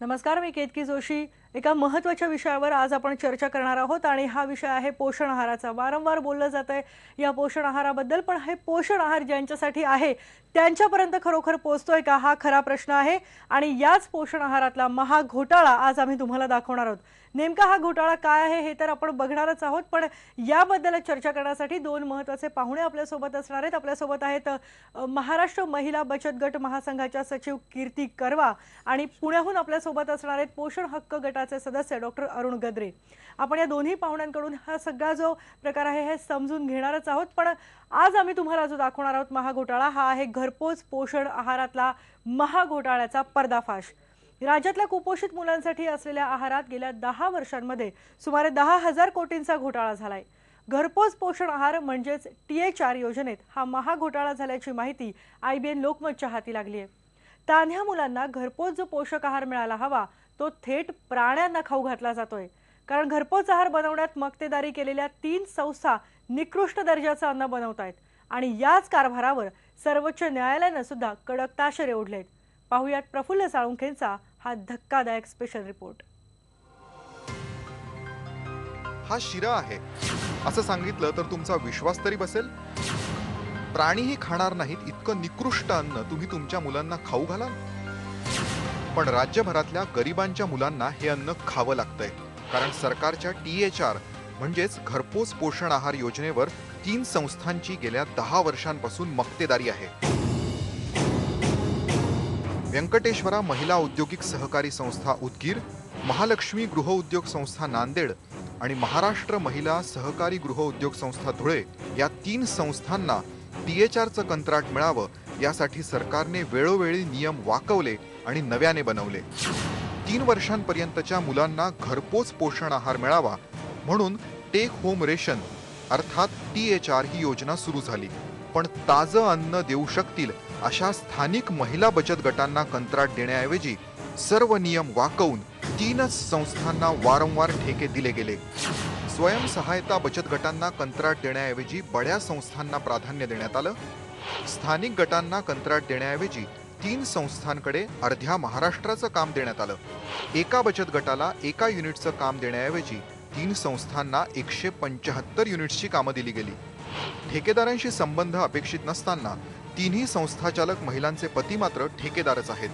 नमस्कार, मी केतकी जोशी। एका महत्त्वाच्या विषयावर आज आपण चर्चा करणार आहोत आणि हा विषय आहे पोषण आहाराचा। वारंवार बोललं जातंय या पोषण आहाराबद्दल, पण हे पोषण आहार ज्यांच्यासाठी आहे त्यांच्यापर्यंत खरोखर पोहोचतोय का हा खरा प्रश्न आहे। आणि याच पोषण आहारातला महाघोटाळा आज आम्ही तुम्हाला दाखवणार आहोत। नेमका हा घोटाळा काय आहे हे तर आपण बघणारच आहोत, पण याबद्दल चर्चा करण्यासाठी दोन महत्त्वाचे पाहुणे आपल्या सोबत असणार आहेत। आपल्या सोबत आहेत महाराष्ट्र महिला बचत गट महासंघाच्या सचिव कीर्ती करवा आणि पुण्याहून आपल्या सोबत असणार आहेत पोषण हक्क गटाचे सदस्य डॉक्टर अरुण गद्रे। आपण या दोन्ही पाहुण्यांकडून हा सगळा जो प्रकार आहे हे समजून घेणारच आहोत, पण आज आम्ही तुम्हाला जो दाखवणार आहोत महाघोटाळा हा आहे घरपोच पोषण आहारातला महाघोटाळ्याचा पर्दाफाश। राज्यातल्या कुपोषित मुलांसाठी असलेल्या आहारात गेल्या 10 वर्षांमध्ये सुमारे 10,000 कोटींचा घोटाळा झालाय। घरपोच पोषण आहार म्हणजेच THR योजनेत हा महाघोटाळा झाल्याची माहिती IBN लोकमतच्या हाती लागली आहे। तान्ह्या मुलांना घरपोच जो पोषक आहार मिळाला हवा तो थेट प्राण्यांना खाऊ घातला जातोय, कारण घरपोच आहार बनवण्यात मक्तेदारी केलेल्या 3 संस्था निकृष्ट दर्जाचं अन्न बनवतायत आणि याच कारभारावर सर्वोच्च न्यायालयाने सुद्धा कडक ताशेरे ओढलेत। पाहुयात प्रफुल्ल साळुंखेंचा हा धक्कादायक स्पेशल रिपोर्ट। हा शिरा आहे असं सांगितलं तर तुमचा विश्वास तरी बसेल? प्राणीही खाणार नाहीत इतकं निकृष्ट अन्न तुम्ही तुमच्या मुलांना खाऊ घालाल? पण राज्यभरातल्या गरिबांच्या मुलांना हे अन्न खावं लागतंय, कारण सरकारच्या THR म्हणजेच घरपोच पोषण आहार योजनेवर 3 संस्थांची गेल्या 10 वर्षांपासून मक्तेदारी आहे। व्यंकटेश्वरा महिला औद्योगिक सहकारी संस्था उदगीर, महालक्ष्मी गृह उद्योग संस्था नांदेड आणि महाराष्ट्र महिला सहकारी गृह उद्योग संस्था धुळे या 3 संस्थांना THRचं कंत्राट मिळावं यासाठी सरकारने वेळोवेळी नियम वाकवले आणि नव्याने बनवले। 3 वर्षांपर्यंतच्या मुलांना घरपोच पोषण आहार मिळावा म्हणून टेक होम रेशन अर्थात THR ही योजना सुरू झाली, पण ताजं अन्न देऊ शकतील अशा स्थानिक महिला बचत गटांना कंत्राट देण्याऐवजी सर्व नियम वाकवून 3च संस्थांना वारंवार ठेके दिले गेले। स्वयंसहायता बचत गटांना कंत्राट देण्याऐवजी बड्या संस्थांना प्राधान्य देण्यात आलं। स्थानिक गटांना कंत्राट देण्याऐवजी 3 संस्थांकडे अर्ध्या महाराष्ट्राचं काम देण्यात आलं। एका बचत गटाला एका युनिटचं काम देण्याऐवजी 3 संस्थांना 175 युनिट्सची कामं दिली गेली। ठेकेदारांशी संबंध अपेक्षित नसताना 3ही संस्थाचालक महिलांचे पती मात्र ठेकेदारच आहेत।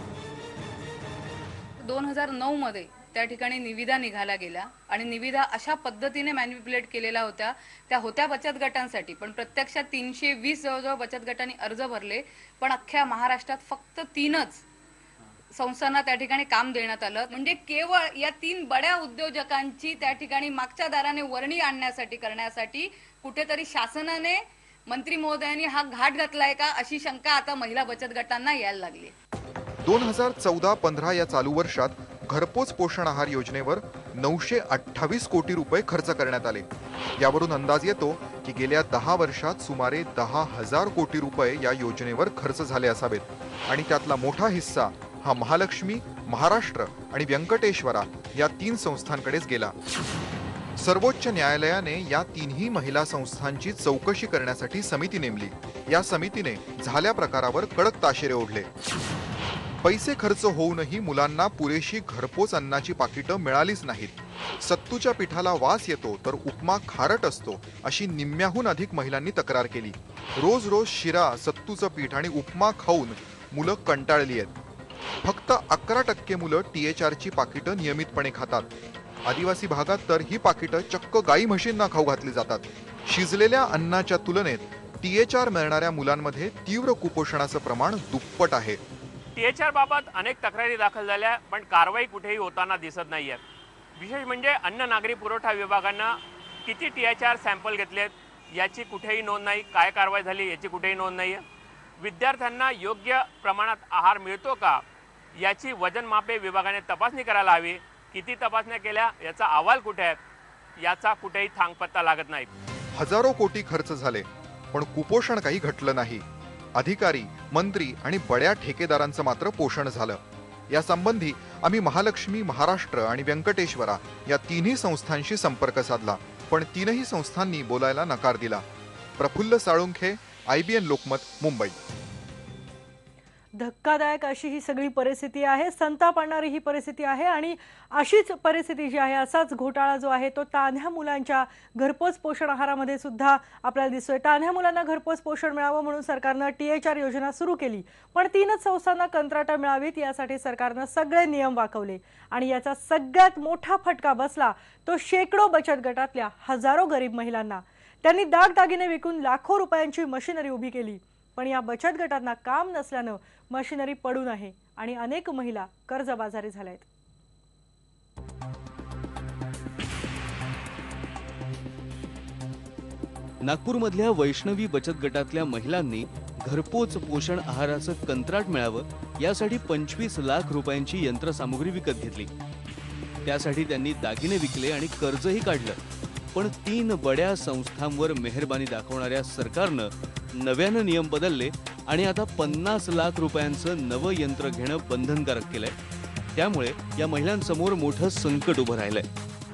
2009 मध्ये त्या ठिकाणी निविदा निघाल्या गेल्या आणि निविदा अशा पद्धतीने मॅनिप्युलेट केलेल्या होत्या, त्या होत्या बचत गटांसाठी, पण प्रत्यक्षात 320 जवळजवळ बचत गटांनी अर्ज भरले, पण अख्ख्या महाराष्ट्रात फक्त 3च संस्थांना त्या ठिकाणी काम देण्यात आलं। म्हणजे केवळ या 3 बड्या उद्योजकांची त्या ठिकाणी मागच्या दाराने वर्णी आणण्यासाठी करण्यासाठी कुठेतरी शासनाने मंत्री महोदयांनी हा घाट घातलाय का अशी शंका आता महिला बचत गटांना यायला लागली। 2014-15 या चालू वर्षात घरपोच पोषण आहार योजनेवर 928 कोटी रुपये खर्च करण्यात आले। यावरून अंदाज येतो की गेल्या 10 वर्षात सुमारे 10,000 कोटी रुपये या योजनेवर खर्च झाले असावेत आणि त्यातला मोठा हिस्सा हा महालक्ष्मी, महाराष्ट्र आणि व्यंकटेश्वरा या 3 संस्थांकडेच गेला। सर्वोच्च न्यायालयाने या 3ही महिला संस्थांची चौकशी करण्यासाठी समिती नेमली। या समितीने झाल्या प्रकारावर कडक ताशेरे ओढले। पैसे खर्च होऊनही मुलांना पुरेशी घरपोच अन्नाची पाकिटं मिळालीच नाहीत। सत्तूच्या पिठाला वास येतो तर उपमा खारट असतो अशी निम्म्याहून अधिक महिलांनी तक्रार केली। रोज रोज शिरा, सत्तूचं पीठ आणि उपमा खाऊन मुलं कंटाळली आहेत। फक्त 11% मुलं THRची पाकिटं नियमितपणे खातात। आदिवासी भागात तर ही पाकिटं चक्क गाई म्हशींना खाऊ घातली जातात। शिजलेल्या अन्नाच्या तुलनेत THR मिळणाऱ्या मुलांमध्ये तीव्र कुपोषणाचं प्रमाण दुप्पट आहे। THR बाबत अनेक तक्रारी दाखल झाल्या, पण कारवाई कुठेही होताना दिसत नाहीये। विशेष म्हणजे अन्न नागरी पुरवठा विभागानं किती THR सॅम्पल घेतलेत याची कुठेही नोंद नाही, काय कारवाई झाली याची कुठेही नोंद नाहीये। विद्यार्थ्यांना योग्य प्रमाणात आहार मिळतो का याची वजनमापे विभागाने तपासणी करायला हवी। किती तपासण्या केल्या याचा अहवाल कुठे आहे याचा कुठेही थांगपत्ता लागत नाही। हजारो कोटी खर्च झाले पण कुपोषण काही घटलं नाही। अधिकारी, मंत्री आणि बड्या ठेकेदारांचं मात्र पोषण झालं। या संबंधी आम्ही महालक्ष्मी, महाराष्ट्र आणि व्यंकटेश्वरा या 3ही संस्थांशी संपर्क साधला, पण 3ही संस्थांनी बोलायला नकार दिला। प्रफुल्ल साळुंखे, IBN लोकमत, मुंबई। धक्कादायक अशी ही सगळी परिस्थिती आहे, संताप आणणारी ही परिस्थिती आहे आणि अशीच परिस्थिती जी आहे, असाच घोटाळा जो आहे तो तान्ह्या मुलांच्या घरपोच पोषण आहारामध्ये सुद्धा आपल्याला दिसतोय। तान्ह्या मुलांना घरपोच पोषण मिळावं म्हणून सरकारनं THR योजना सुरू केली, पण 3च संस्थांना कंत्राटं मिळावीत यासाठी सरकारनं सगळे नियम वाकवले आणि याचा सगळ्यात मोठा फटका बसला तो शेकडो बचत गटातल्या हजारो गरीब महिलांना। त्यांनी दागदागिने विकून लाखो रुपयांची मशिनरी उभी केली, पण या बचत गटांना काम नसल्यानं मशिनरी पडून आहे आणि अनेक महिला कर्जबाजारी झाल्यात। नागपूरमधल्या वैष्णवी बचत गटातल्या महिलांनी घरपोच पोषण आहाराचं कंत्राट मिळावं यासाठी 25 लाख रुपयांची यंत्रसामुग्री विकत घेतली। त्यासाठी त्यांनी दागिने विकले आणि कर्जही काढलं, पण 3 बड्या संस्थांवर मेहरबानी दाखवणाऱ्या सरकारनं नव्यानं नियम बदलले आणि आता 50 लाख रुपयांचं नवं यंत्र घेणं बंधनकारक केलंय। त्यामुळे या महिलांसमोर मोठं संकट उभं राहिलंय।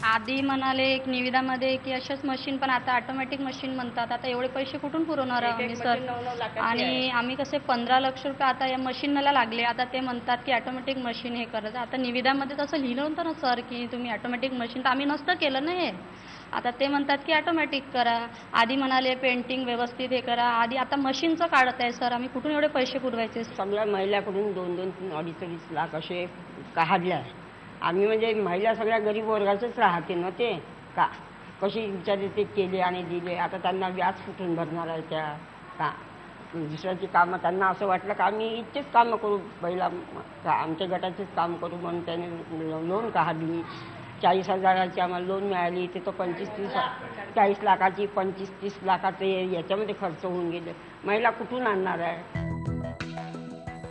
आधी म्हणाले एक निविदामध्ये की अशाच मशीन, पण आता ऑटोमॅटिक मशीन म्हणतात। आता एवढे पैसे कुठून पुरवणार आम्ही सर? आणि आम्ही कसे 15 लाख रुपये आता या मशीनला लागले। आता ते म्हणतात की ऑटोमॅटिक मशीन हे करायचं। आता निविदामध्ये तसं लिहिलं होतं ना सर की तुम्ही ऑटोमॅटिक मशीन, तर आम्ही नसतं केलं ना हे। आता ते म्हणतात की ऑटोमॅटिक करा। आधी म्हणाले पेंटिंग व्यवस्थित हे करा, आधी आता मशीनचं काढत आहे सर। आम्ही कुठून एवढे पैसे पुरवायचे? सगळ्या महिलाकडून 2-2, 3, 2.5 लाख असे काढले। आम्ही म्हणजे महिला सगळ्या गरीब वर्गाचेच राहते ना, ते का कशी विचारले ते केले आणि दिले। आता त्यांना व्याज कुठून भरणार आहे त्या का? दुसऱ्याची कामं त्यांना असं वाटलं का आम्ही इतकेच कामं करू, पहिला आमच्या गटाचेच काम करू म्हणून त्याने लोन काढली। 40,000ची आम्हाला लोन मिळाली, ते तो 40 लाखाची 25-30 लाखाचे याच्यामध्ये खर्च होऊन गेले। महिला कुठून आणणार आहे?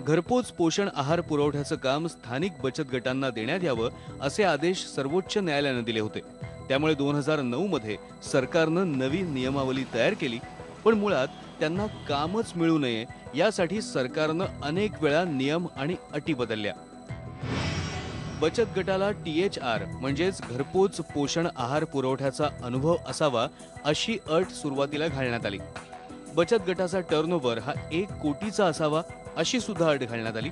घरपोच पोषण आहार पुरवठ्याचं काम स्थानिक बचत गटांना देण्यात यावं असे आदेश सर्वोच्च न्यायालयानं दिले होते। त्यामुळे 2009 मध्ये सरकारनं नवी नियमावली तयार केली, पण मुळात त्यांना कामच मिळू नये यासाठी सरकारनं अनेक वेळा नियम आणि अटी बदलल्या। बचत गटाला THR म्हणजेच घरपोच पोषण आहार पुरवठ्याचा अनुभव असावा अशी अट सुरुवातीला घालण्यात आली। बचत गटाचा टर्नओव्हर हा 1 कोटीचा असावा अशी सुद्धा अट घालण्यात आली।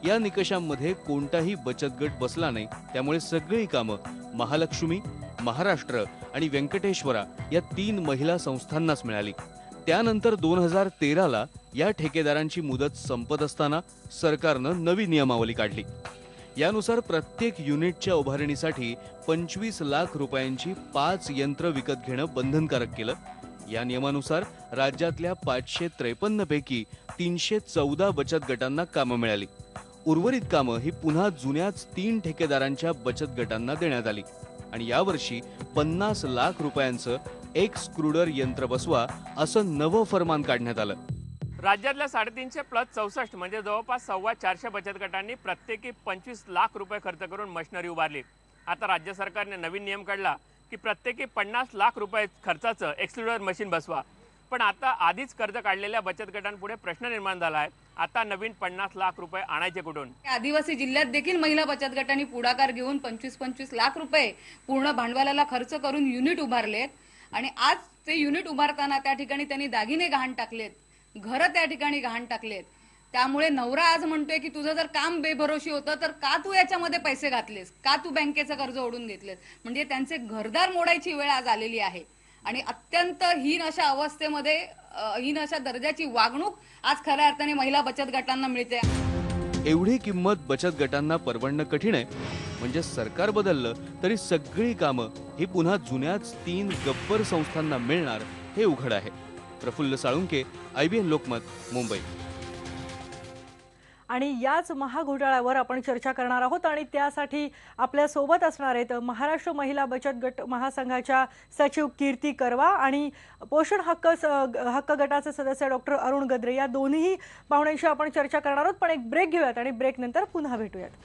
या निकषांमध्ये कोणताही बचत गट बसला नाही, त्यामुळे सगळी कामं महालक्ष्मी, महाराष्ट्र आणि व्यंकटेश्वरा या 3 महिला संस्थांनाच मिळाली। त्यानंतर 2013ला या ठेकेदारांची मुदत संपत असताना सरकारनं नवी नियमावली काढली। यानुसार प्रत्येक युनिटच्या उभारणीसाठी 25 लाख रुपयांची 5 यंत्र विकत घेणं बंधनकारक केलं। या नियमानुसार राज्यातल्या 553 पैकी 314 बचत गटांना कामं मिळाली। उर्वरित कामं ही पुन्हा जुन्याच 3 ठेकेदारांच्या बचत गटांना देण्यात आली आणि यावर्षी 50 लाख रुपयांचं एक्सक्रुडर यंत्र बसवा असं नवं फरमान काढण्यात आलं। राज्यातल्या 350+64 म्हणजे जवळपास 450 बचत गटांनी प्रत्येकी 25 लाख रुपये खर्च करून मशिनरी उभारली। आता राज्य सरकारने नवीन नियम काढला की प्रत्येकी 50 लाख रुपये खर्चाचं एक्सक्लुडर मशीन बसवा। पण आता आधीच कर्ज काढलेल्या बचत गटांपुढे प्रश्न निर्माण झाला आहे, आता नवीन 50 लाख रुपये आणायचे कुठून? आदिवासी जिल्ह्यात देखील महिला बचत गटांनी पुढाकार घेऊन 25-25 लाख रुपये पूर्ण भांडवलाला खर्च करून युनिट उभारलेत आणि आज ते युनिट उभारताना त्या ठिकाणी त्यांनी दागिने गहाण टाकलेत, घरं त्या ठिकाणी गहाण टाकलेत। त्यामुळे नवरा आज म्हणतोय की तुझं जर काम बेभरोशी होतं तर का तू याच्यामध्ये पैसे घातलेस, का तू बँकेचं कर्ज ओढून घेतलेस? म्हणजे त्यांचे घरदार मोडायची वेळ आज आलेली आहे आणि अत्यंत हीन अशा अवस्थेमध्ये हीन अशा दर्जाची वागणूक आज खऱ्या अर्थाने महिला बचत गटांना मिळते। एवढी किंमत बचत गटांना परवडणं कठीण आहे, म्हणजे सरकार बदललं तरी सगळी कामं ही पुन्हा जुन्याच 3 गब्बर संस्थांना मिळणार हे उघड आहे। प्रफुल्ल साळुंके, IBN लोकमत, मुंबई। आणि याच महाघोटाळ्यावर आपण चर्चा करणार आहोत आणि त्यासाठी आपल्या सोबत असणार आहेत महाराष्ट्र महिला बचत गट महासंघाच्या सचिव कीर्ती करवा आणि पोषण हक्क गटाचे सदस्य डॉक्टर अरुण गद्रे या दोन्ही पाहुण्यांशी आपण चर्चा करणार आहोत। पण एक ब्रेक घेऊयात आणि ब्रेक नंतर पुन्हा भेटूयात।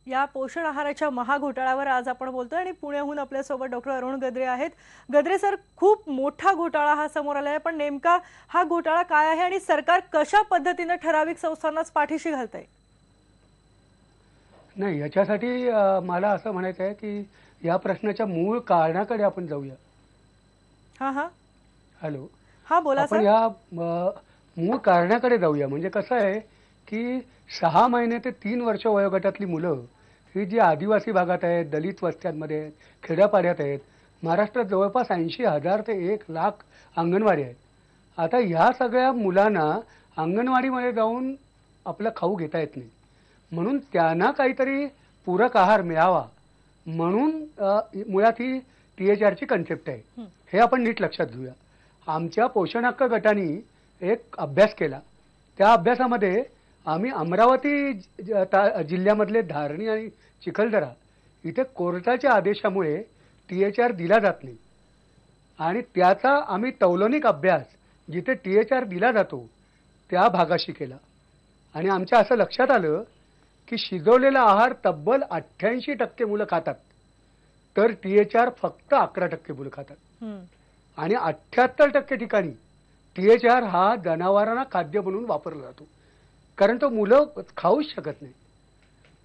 या पोषण आहाराच्या महाघोटाळ्यावर आज आपण बोलतोय आणि पुण्याहून आपल्यासोबत डॉक्टर अरुण गद्रे आहेत। गद्रे सर, खूप मोठा घोटाळा हा समोर आला आहे, पण नेमका हा घोटाळा काय आहे आणि सरकार कशा पद्धतीने ठराविक संस्थांनाच पाठीशी घालतंय? नाही, याच्यासाठी मला असं म्हणायचं आहे की या प्रश्नाच्या मूळ कारणाकडे आपण जाऊया. हा हा हॅलो, हा बोला आपण सर. या मूळ कारणाकडे जाऊया. म्हणजे कसं आहे की 6 महिने ते 3 वर्ष वयोगटातली मुलं ही जी आदिवासी भागात आहेत, दलित वस्त्यांमध्ये आहेत, खेड्यापाड्यात आहेत. महाराष्ट्रात जवळपास 80,000 ते 1,00,000 अंगणवाडी आहेत. आता ह्या सगळ्या मुलांना अंगणवाडीमध्ये जाऊन आपला खाऊ घेता येत नाही, म्हणून त्यांना काहीतरी पूरक आहार मिळावा म्हणून मुळात ही THRची कन्सेप्ट आहे. हे आपण नीट लक्षात घेऊया. आमच्या पोषण हक्क गटाने एक अभ्यास केला. त्या अभ्यासामध्ये आम्ही अमरावती जिल्ह्यामधले धारणी आणि चिखलदरा इथे कोर्टाच्या आदेशामुळे THR दिला जात नाही, आणि त्याचा आम्ही तौलनिक अभ्यास जिथे THR दिला जातो त्या भागाशी केला. आणि आमच्या असं लक्षात आलं की शिजवलेला आहार तब्बल 88% मुलं खातात, तर THR फक्त 11% मुलं खातात. आणि 78% ठिकाणी THR हा जनावरांना खाद्य म्हणून वापरला जातो, कारण तो मुलं खाऊच शकत नाही.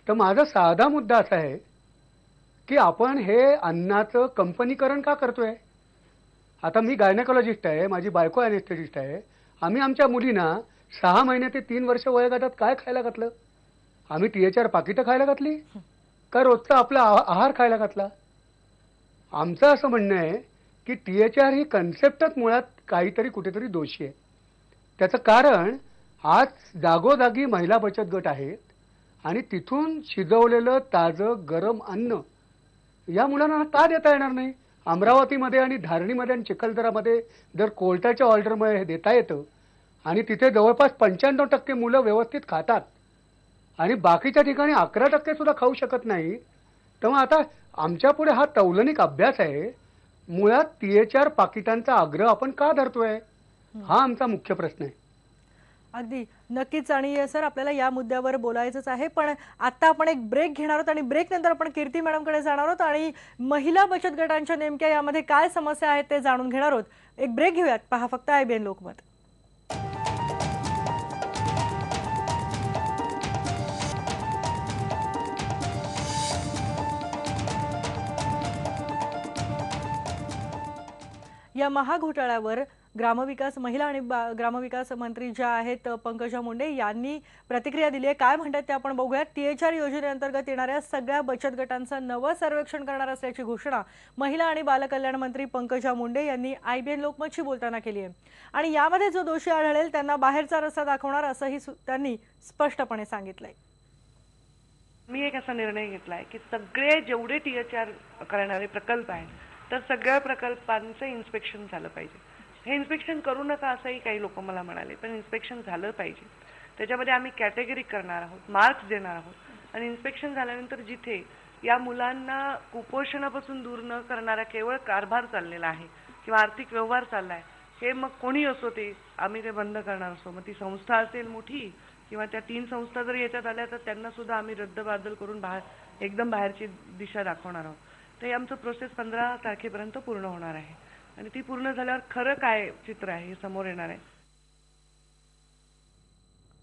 तर माझा साधा मुद्दा असा आहे की आपण हे अन्नाचं कंपनीकरण का करतोय. आता मी गायनेकोलॉजिस्ट आहे, माझी बायको ॲनेस्थेटिस्ट आहे. आम्ही आमच्या मुलींना 6 महिने ते 3 वर्ष वयोगटात काय खायला घातलं? आम्ही THR पाकिटं खायला घातली का रोजचा आपला आहार खायला घातला? आमचं असं म्हणणं आहे की THR ही कन्सेप्टच मुळात काहीतरी कुठेतरी दोषी आहे. त्याचं कारण आज जागोजागी महिला बचत गट आहेत, आणि तिथून शिजवलेलं ताजं गरम अन्न या मुलांना का देता येणार नाही? अमरावतीमध्ये आणि धारणीमध्ये आणि चिखलदरामध्ये जर कोर्टाच्या ऑर्डरमुळे हे देता येतं, आणि तिथे जवळपास 95% मुलं व्यवस्थित खातात, आणि बाकीच्या ठिकाणी 11% सुद्धा खाऊ शकत नाही, तेव्हा आता आमच्या पुढे हा तौलनिक अभ्यास आहे. मुळात THR पाकिटांचा आग्रह आपण का धरतोय, हा आमचा मुख्य प्रश्न आहे. अगदी नक्कीच. आणि सर आपल्याला या मुद्द्यावर बोलायचंच आहे, पण आता आपण एक ब्रेक घेणार आहोत, आणि ब्रेक नंतर आपण कीर्ती मॅडमकडे जाणार आहोत आणि महिला बचत गटांच्या नेमक्या यामध्ये काय समस्या आहेत ते जाणून घेणार आहोत. एक ब्रेक घेऊयात. पहा फक्त IBN लोकमत. या महाघोटाळ्यावर ग्रामविकास महिला आणि ग्रामविकास मंत्री ज्या आहेत पंकजा मुंडे यांनी प्रतिक्रिया दिली आहे. काय म्हणतात ते आपण बघूयात. THR योजनेअंतर्गत येणाऱ्या सगळ्या बचत गटांचं नवं सर्वेक्षण करणार असल्याची घोषणा महिला आणि बालकल्याण मंत्री पंकजा मुंडे यांनी IBN लोकमतशी बोलताना केली आहे. आणि यामध्ये जो दोषी आढळेल त्यांना बाहेरचा रस्ता दाखवणार असंही त्यांनी स्पष्टपणे सांगितलंय. मी एक असा निर्णय घेतलाय की सगळे जेवढे THR करणारे प्रकल्प आहेत तर सगळ्या प्रकल्पांचं इन्स्पेक्शन झालं पाहिजे. हे इन्स्पेक्शन करू नका असंही काही लोक मला म्हणाले, पण इन्स्पेक्शन झालं पाहिजे. त्याच्यामध्ये आम्ही कॅटेगरी करणार आहोत, मार्क्स देणार आहोत, आणि इन्स्पेक्शन झाल्यानंतर जिथे या मुलांना कुपोषणापासून दूर न करणारा केवळ कारभार चाललेला आहे किंवा आर्थिक व्यवहार चालला आहे, हे मग कोणी असो ते आम्ही ते बंद करणार असतो. मग ती संस्था असेल मोठी किंवा त्या 3 संस्था जर याच्यात आल्या तर त्यांना सुद्धा आम्ही रद्दबादल करून एकदम बाहेरची दिशा दाखवणार आहोत. तर हे आमचं प्रोसेस 15 तारखेपर्यंत पूर्ण होणार आहे, आणि ती पूर्ण झाल्यावर खरं काय चित्र आहे हे समोर येणार आहे.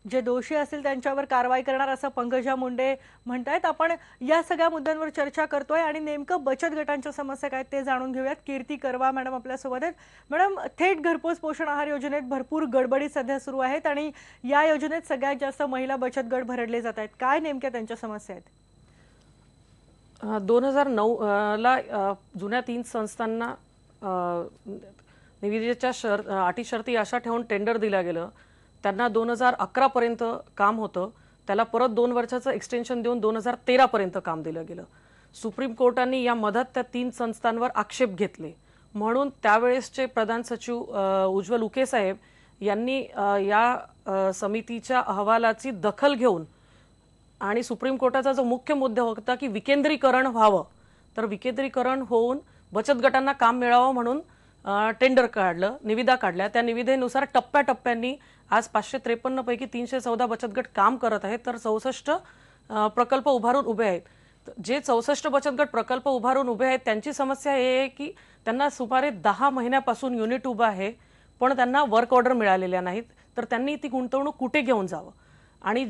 जे दोषी असतील त्यांच्यावर कारवाई करणार असं पंकजा मुंडे म्हणतायत. आपण या सगळ्या मुद्द्यांवर चर्चा करतोय आणि नेमकं बचत गटांच्या समस्या काय ते जाणून घेऊयात. कीर्ती करवा मॅडम आपल्यासोबत आहेत. मॅडम, थेट घरपोच पोषण आहार योजनेत भरपूर गडबडी सध्या सुरू आहेत, आणि या योजनेत सगळ्यात जास्त महिला बचत गट भरडले जात आहेत. काय नेमक्या त्यांच्या समस्या आहेत? 2009ला जुन्या 3 संस्थांना निविदेच्या अटी शर्ती अशा ठेवून टेंडर दिलं गेलं. त्यांना 2011 पर्यंत काम होतं, त्याला परत 2 वर्षाचं एक्सटेन्शन देऊन 2013 पर्यंत काम दिलं गेलं. सुप्रीम कोर्टाने या मधात त्या 3 संस्थांवर आक्षेप घेतले, म्हणून त्यावेळेसचे प्रधान सचिव उज्ज्वल उके साहेब यांनी या समितीच्या अहवालाची दखल घेऊन, आणि सुप्रीम कोर्टाचा जो मुख्य मुद्दा होता की विकेंद्रीकरण व्हावं, तर विकेंद्रीकरण होऊन बचत गटांना काम मिळावं म्हणून टेंडर काढलं, निविदा काढल्या. त्या निविदेनुसार टप्प्याटप्प्यांनी आज 553 पैकी 314 बचत गट काम करत आहेत, तर 64 प्रकल्प उभारून उभे आहेत. जे 64 बचत गट प्रकल्प उभारून उभे आहेत त्यांची समस्या हे आहे की त्यांना सुमारे 10 महिन्यापासून युनिट उभं आहे, पण त्यांना वर्क ऑर्डर मिळालेल्या नाहीत. तर त्यांनी ती गुंतवणूक कुठे घेऊन जावं, आणि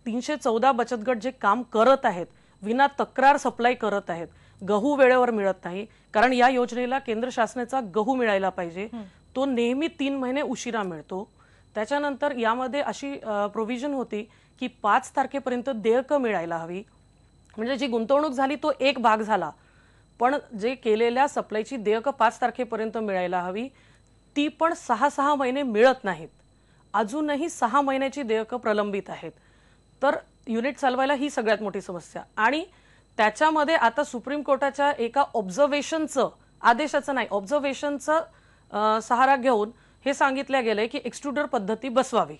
314 बचत गट जे काम करत आहेत विना तक्रार सप्लाय करत आहेत. गहू वेळेवर मिळत नाही, कारण या योजनेला केंद्र शासनाचा गहू मिळायला पाहिजे, तो नेहमी 3 महिने उशिरा मिळतो. त्याच्यानंतर यामध्ये अशी प्रोव्हिजन होती की 5 तारखेपर्यंत देयकं मिळायला हवी. म्हणजे जी गुंतवणूक झाली तो एक भाग झाला, पण जे केलेल्या सप्लायची देयकं 5 तारखेपर्यंत मिळायला हवी, ती पण 6 महिने मिळत नाहीत. अजूनही 6 महिन्याची देयकं प्रलंबित आहेत. तर युनिट चालवायला ही सगळ्यात मोठी समस्या. आणि त्याच्यामध्ये आता सुप्रीम कोर्टाच्या एका ऑब्झर्वेशनचं, आदेशाचं नाही, ऑब्झर्वेशनचं सहारा घेऊन हे सांगितलं गेलंय की एक्सट्रुडर पद्धती बसवावी.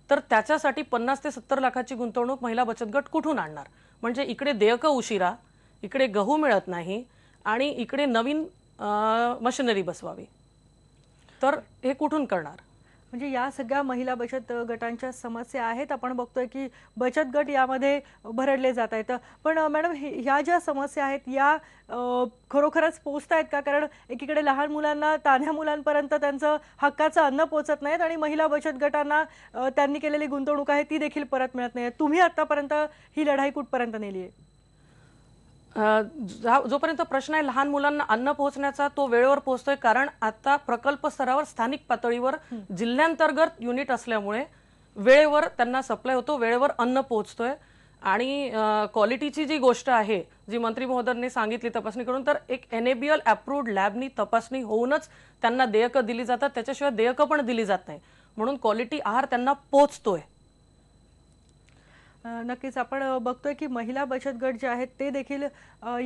तर त्याच्यासाठी 50 ते 70 लाखाची गुंतवणूक महिला बचत गट कुठून आणणार? म्हणजे इकडे देयकं उशिरा, इकडे गहू मिळत नाही आणि इकडे नवीन मशिनरी बसवावी. तर हे कुठून करणार? म्हणजे या सगळ्या महिला बचत गटांच्या समस्या आहेत. आपण बघतोय की बचत गट यामध्ये भरडले जात आहेत. पण मॅडम, ह्या ज्या समस्या आहेत या खरोखरच पोचतायत का? कारण एकीकडे लहान मुलांना, तान्ह्या मुलांपर्यंत त्यांचं हक्काचं अन्न पोचत नाहीत आणि महिला बचत गटांना त्यांनी केलेली गुंतवणूक आहे ती देखील परत मिळत नाही. तुम्ही आतापर्यंत ही लढाई कुठपर्यंत नेली आहे? जोपर्यंत प्रश्न आहे लहान मुलांना अन्न पोहोचण्याचा, तो वेळेवर पोहोचतोय. कारण आता प्रकल्प स्तरावर, स्थानिक पातळीवर जिल्ह्यांतर्गत युनिट असल्यामुळे वेळेवर त्यांना सप्लाय होतो, वेळेवर अन्न पोहोचतोय. आणि क्वालिटीची जी गोष्ट आहे, जी मंत्री महोदयांनी सांगितली तपासणी करून, तर एक NABL अप्रूव्ड लॅबनी तपासणी होऊनच त्यांना देयकं दिली जातात. त्याच्याशिवाय देयकं पण दिली जात नाही. म्हणून क्वालिटी आहार त्यांना पोहोचतोय. नक्कीच आपण बघतोय की महिला बचत गट जे आहेत ते देखील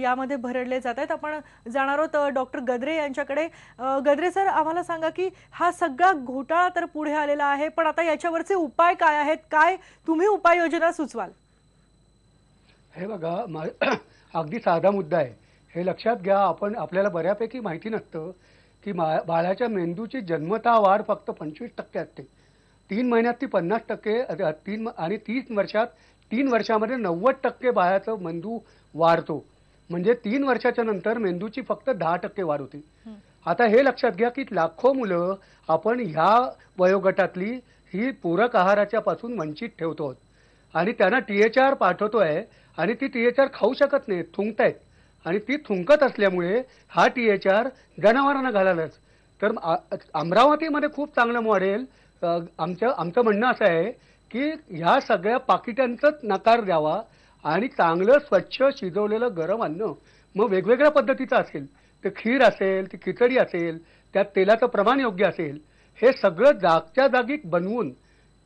यामध्ये भरडले जात आहेत. आपण जाणार आहोत डॉक्टर गद्रे यांच्याकडे. गद्रे सर, आम्हाला सांगा की हा सगळा घोटाळा तर पुढे आलेला आहे, पण आता याच्यावरचे उपाय काय आहेत? काय तुम्ही उपाययोजना सुचवाल? हे बघा, अगदी साधा मुद्दा आहे. हे लक्षात घ्या, आपल्याला बऱ्यापैकी माहिती नसतं की बाळाच्या मेंदूची जन्मतः वाढ फक्त 25% असते. 3 महिन्यात ती 50%, आणि 3 वर्षामध्ये 90% बाळाचं मेंदू वाढतो. म्हणजे 3 वर्षाच्या नंतर मेंदूची फक्त 10% वाढ होती. आता हे लक्षात घ्या की लाखो मुलं आपण ह्या वयोगटातली ही पूरक आहाराच्या पासून वंचित ठेवतो आणि त्यांना THR पाठवतोय आणि ती THR खाऊ शकत नाही, थुंकतायत. आणि ती थुंकत असल्यामुळे हा THR जनावरांना घालायलाच. तर अमरावतीमध्ये खूप चांगलं मॉडेल, आमचं म्हणणं असं आहे की ह्या सगळ्या पाकिटांचाच नकार द्यावा आणि चांगलं स्वच्छ शिजवलेलं गरम अन्न, मग वेगवेगळ्या पद्धतीचं असेल, ते खीर असेल, ती खिचडी असेल, त्यात तेलाचं प्रमाण योग्य असेल, हे सगळं जागच्या जागी बनवून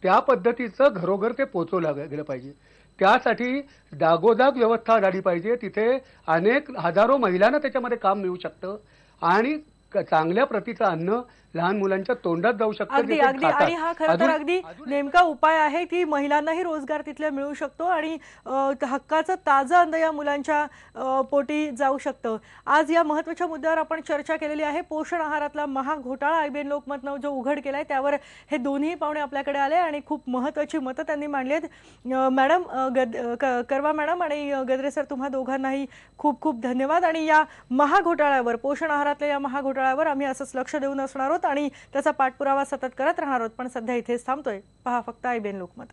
त्या पद्धतीचं घरोघर ते पोचवलं गेलं पाहिजे. त्यासाठी जागोजाग व्यवस्था झाली पाहिजे. तिथे अनेक हजारो महिलांना त्याच्यामध्ये काम मिळू शकतं आणि चांगल्या प्रतीचं अन्न लहान मुलांच्या तोंडात जाऊ शकतं. अगदी अगदी. आणि हा खरं तर अगदी नेमका उपाय आहे की महिलांनाही रोजगार तिथले मिळू शकतो आणि हक्काचं ताजं अन्न या मुलांच्या पोटी जाऊ शकतं. आज या महत्त्वाच्या मुद्द्यावर आपण चर्चा केलेली आहे. पोषण आहारातला महाघोटाळा IBN लोकमतनं जो उघड केलाय त्यावर हे दोन्ही पाहुणे आपल्याकडे आले आणि खूप महत्त्वाची मतं त्यांनी मांडली आहेत. मॅडम, करवा मॅडम आणि गद्रे सर, तुम्हा दोघांनाही खूप खूप धन्यवाद. आणि या महाघोटाळ्यावर, पोषण आहारातल्या या महाघोटाळ्यावर आम्ही असंच लक्ष देऊन असणार आहोत आणि त्याचा पाठपुरावा सतत करत राहणार आहोत. पण सध्या इथेच थांबतोय. पहा फक्त IBN लोकमत.